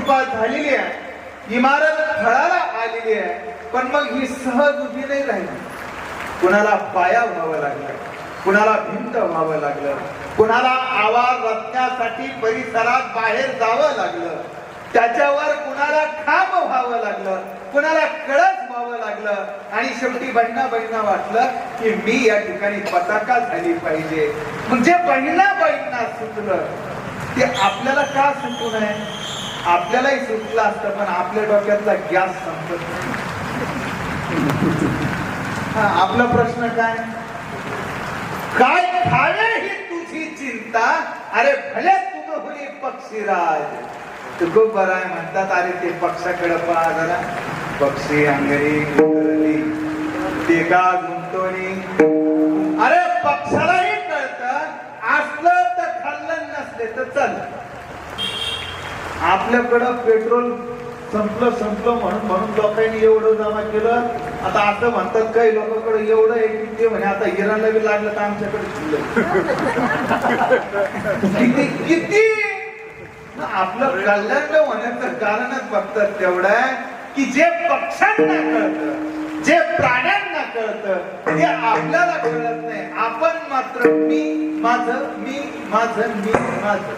कृपा झालेली आहे, इमारत फळाला आलेली आहे, पण मग ही सहज उभी नाही राहिली. कुणाला पाया व्हावं लागलं, कुणाला भिंत व्हावं लागलं, कुणाला आवाज रचण्यासाठी परिसरात बाहेर जावं लागलं, त्याच्यावर कुणाला खांब व्हावं लागलं, कुणाला कळस व्हावं लागलं, आणि शेवटी बहिणा वाटलं की मी या ठिकाणी पताका झाली पाहिजे. म्हणजे बहिणा सुटलं ते आपल्याला का सुटू नये? आपल्यालाही सुटलं असतं, पण आपल्या डोक्यातला गॅस संपत नाही. आपला प्रश्न काय? काय खावे ही तुझी चिंता, अरे भले तुझं होली पक्षीराज. तू खूप बरं आहे म्हणतात, अरे ते पक्षाकडे पहा जरा, पक्षी अंगरी गुंतली ते का गुंतवणी. अरे पक्षालाही कळतं असलं तर खाल्लं, नसले तर चल. आपल्याकडं पेट्रोल संपलं म्हणून लोकांनी एवढं जमा केलं. आता असं म्हणतात काही लोकांकडे एवढं आहे की ते म्हणे आता इराणला बी लागलं तर आमच्याकडे किती आपलं कल्याण होण्याचं कारणच बघतात तेवढं आहे की जे पक्ष्यांना कळतं, जे प्राण्यांना कळतं, ते आपल्याला कळत नाही. आपण मात्र मी माझं, मी माझं, मी माझं.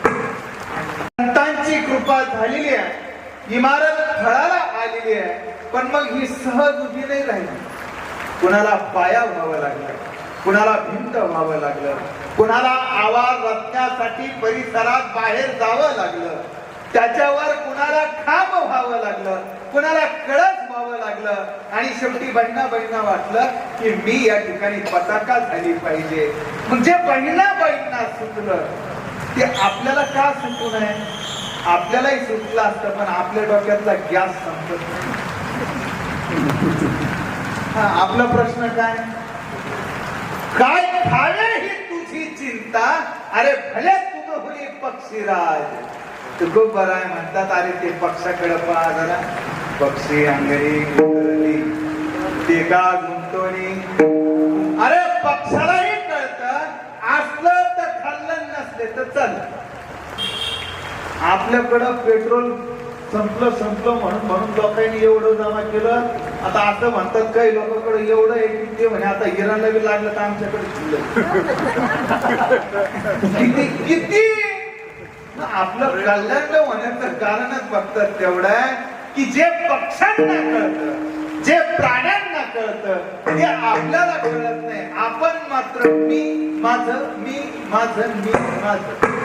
संतांची कृपा झालेली आहे, इमारत फळाला आलेली आहे, पण मग ही सहज उभी नाही राहिली. कुणाला पाया व्हावं लागलं, कुणाला भिंत व्हावं लागलं, कुणाला आवाज रचण्यासाठी परिसरात बाहेर जावं लागलं, त्याच्यावर कुणाला खांब व्हावं लागलं, कुणाला कळस व्हावं लागलं, आणि शेवटी बहिणा वाटलं की मी या ठिकाणी पताका झाली पाहिजे. म्हणजे बहिणा सुटलं ते आपल्याला का सुटू नये? आपल्यालाही सुटलं असतं, पण आपल्या डोक्यातला गॅस संपत नाही. आपला प्रश्न काय? काय खावे ही तुझी चिंता, अरे भले तुझं होली पक्षीराज. तू खूप बरं आहे म्हणतात, अरे ते पक्षाकडे पहा जरा, पक्षी अंगरी गुंतली ते का गुंतवणी. अरे पक्षालाही कळतं असलं तर खाल्लं, नसले तर चल. आपल्याकडं पेट्रोल संपलं म्हणून लोकांनी एवढं जमा केलं. आता असं म्हणतात काही लोकांकडे एवढं आहे की ते म्हणे आता इराणला बी लागलं तर आमच्याकडे किती आपलं कल्याण होण्याचं कारणच बघतात तेवढं आहे की जे पक्ष्यांना कळतं, जे प्राण्यांना कळतं, ते आपल्याला कळत नाही. आपण मात्र मी माझं, मी माझं, मी माझं.